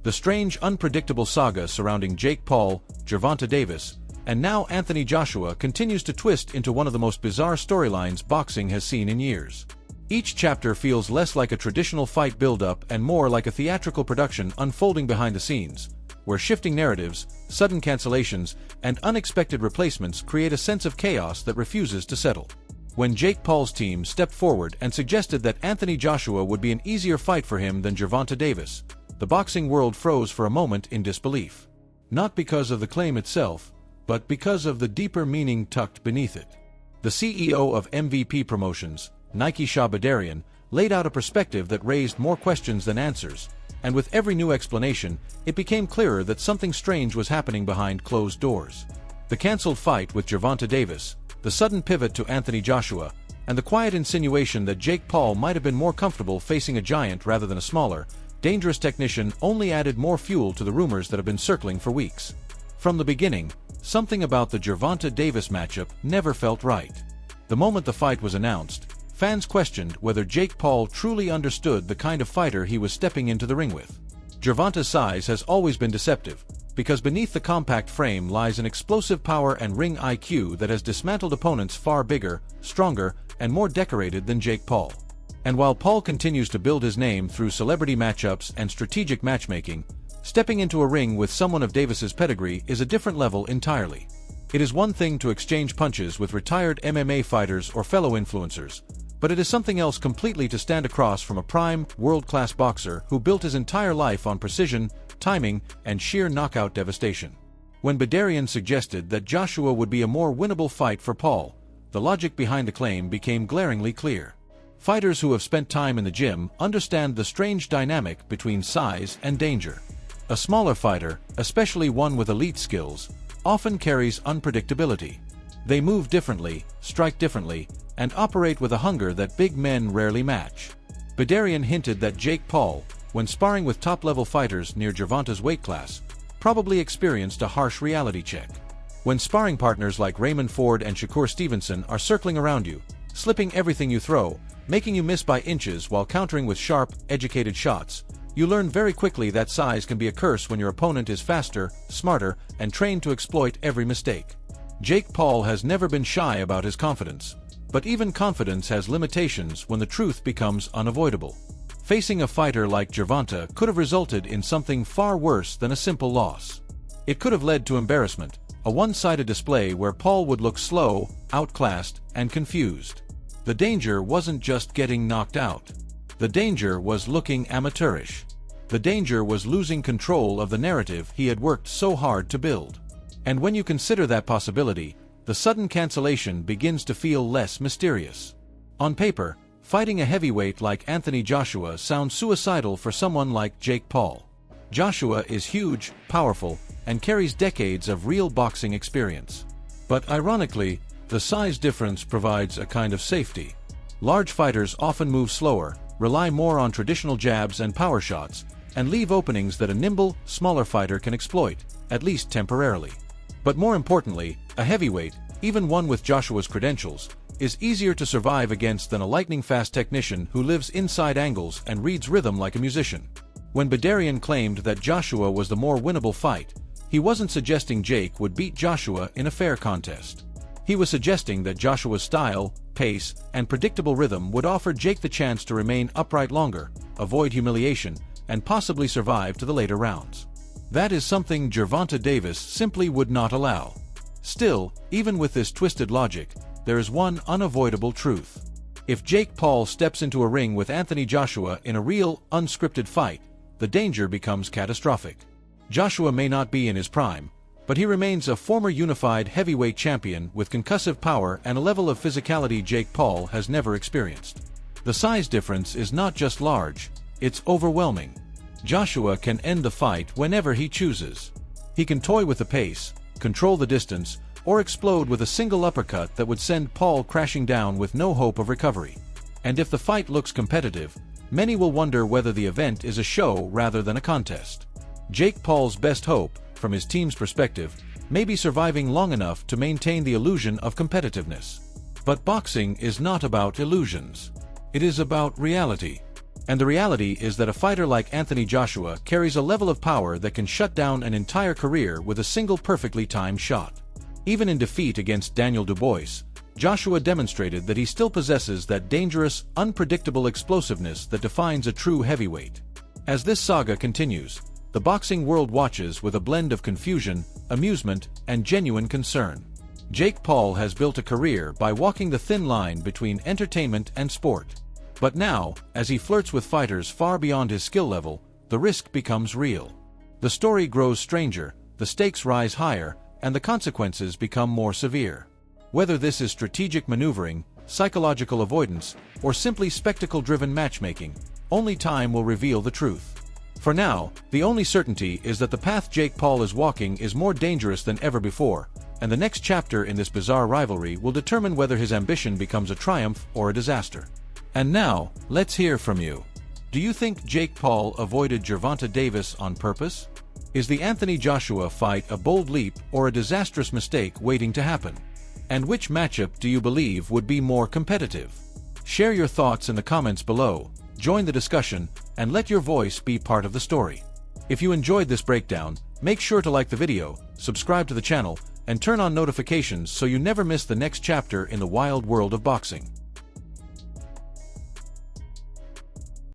The strange, unpredictable saga surrounding Jake Paul, Gervonta Davis, and now Anthony Joshua continues to twist into one of the most bizarre storylines boxing has seen in years. Each chapter feels less like a traditional fight build-up and more like a theatrical production unfolding behind the scenes, where shifting narratives, sudden cancellations, and unexpected replacements create a sense of chaos that refuses to settle. When Jake Paul's team stepped forward and suggested that Anthony Joshua would be an easier fight for him than Gervonta Davis, the boxing world froze for a moment in disbelief. Not because of the claim itself, but because of the deeper meaning tucked beneath it. The CEO of MVP Promotions, Nikesha Bedarian, laid out a perspective that raised more questions than answers, and with every new explanation, it became clearer that something strange was happening behind closed doors. The cancelled fight with Gervonta Davis, the sudden pivot to Anthony Joshua, and the quiet insinuation that Jake Paul might have been more comfortable facing a giant rather than a smaller, dangerous technician only added more fuel to the rumors that have been circling for weeks. From the beginning, something about the Gervonta Davis matchup never felt right. The moment the fight was announced, fans questioned whether Jake Paul truly understood the kind of fighter he was stepping into the ring with. Gervonta's size has always been deceptive, because beneath the compact frame lies an explosive power and ring IQ that has dismantled opponents far bigger, stronger, and more decorated than Jake Paul. And while Paul continues to build his name through celebrity matchups and strategic matchmaking, stepping into a ring with someone of Davis's pedigree is a different level entirely. It is one thing to exchange punches with retired MMA fighters or fellow influencers, but it is something else completely to stand across from a prime, world-class boxer who built his entire life on precision, timing, and sheer knockout devastation. When Bedarian suggested that Joshua would be a more winnable fight for Paul, the logic behind the claim became glaringly clear. Fighters who have spent time in the gym understand the strange dynamic between size and danger. A smaller fighter, especially one with elite skills, often carries unpredictability. They move differently, strike differently, and operate with a hunger that big men rarely match. Bedarian hinted that Jake Paul, when sparring with top-level fighters near Gervonta's weight class, probably experienced a harsh reality check. When sparring partners like Raymond Ford and Shakur Stevenson are circling around you, slipping everything you throw, making you miss by inches while countering with sharp, educated shots, you learn very quickly that size can be a curse when your opponent is faster, smarter, and trained to exploit every mistake. Jake Paul has never been shy about his confidence, but even confidence has limitations when the truth becomes unavoidable. Facing a fighter like Gervonta could have resulted in something far worse than a simple loss. It could have led to embarrassment, a one-sided display where Paul would look slow, outclassed, and confused. The danger wasn't just getting knocked out. The danger was looking amateurish. The danger was losing control of the narrative he had worked so hard to build. And when you consider that possibility, the sudden cancellation begins to feel less mysterious. On paper, fighting a heavyweight like Anthony Joshua sounds suicidal for someone like Jake Paul. Joshua is huge, powerful, and carries decades of real boxing experience. But ironically, the size difference provides a kind of safety. Large fighters often move slower, rely more on traditional jabs and power shots, and leave openings that a nimble, smaller fighter can exploit, at least temporarily. But more importantly, a heavyweight, even one with Joshua's credentials, is easier to survive against than a lightning-fast technician who lives inside angles and reads rhythm like a musician. When Bedarian claimed that Joshua was the more winnable fight, he wasn't suggesting Jake would beat Joshua in a fair contest. He was suggesting that Joshua's style, pace, and predictable rhythm would offer Jake the chance to remain upright longer, avoid humiliation, and possibly survive to the later rounds. That is something Gervonta Davis simply would not allow. Still, even with this twisted logic, there is one unavoidable truth. If Jake Paul steps into a ring with Anthony Joshua in a real, unscripted fight, the danger becomes catastrophic. Joshua may not be in his prime, but he remains a former unified heavyweight champion with concussive power and a level of physicality Jake Paul has never experienced. The size difference is not just large, it's overwhelming. Joshua can end the fight whenever he chooses. He can toy with the pace, control the distance, or explode with a single uppercut that would send Paul crashing down with no hope of recovery. And if the fight looks competitive, many will wonder whether the event is a show rather than a contest. Jake Paul's best hope, from his team's perspective, may be surviving long enough to maintain the illusion of competitiveness. But boxing is not about illusions. It is about reality. And the reality is that a fighter like Anthony Joshua carries a level of power that can shut down an entire career with a single perfectly timed shot. Even in defeat against Daniel Dubois, Joshua demonstrated that he still possesses that dangerous, unpredictable explosiveness that defines a true heavyweight. As this saga continues, the boxing world watches with a blend of confusion, amusement, and genuine concern. Jake Paul has built a career by walking the thin line between entertainment and sport. But now, as he flirts with fighters far beyond his skill level, the risk becomes real. The story grows stranger, the stakes rise higher, and the consequences become more severe. Whether this is strategic maneuvering, psychological avoidance, or simply spectacle-driven matchmaking, only time will reveal the truth. For now, the only certainty is that the path Jake Paul is walking is more dangerous than ever before, and the next chapter in this bizarre rivalry will determine whether his ambition becomes a triumph or a disaster. And now, let's hear from you. Do you think Jake Paul avoided Gervonta Davis on purpose? Is the Anthony Joshua fight a bold leap or a disastrous mistake waiting to happen? And which matchup do you believe would be more competitive? Share your thoughts in the comments below, join the discussion, and let your voice be part of the story. If you enjoyed this breakdown, make sure to like the video, subscribe to the channel, and turn on notifications so you never miss the next chapter in the wild world of boxing.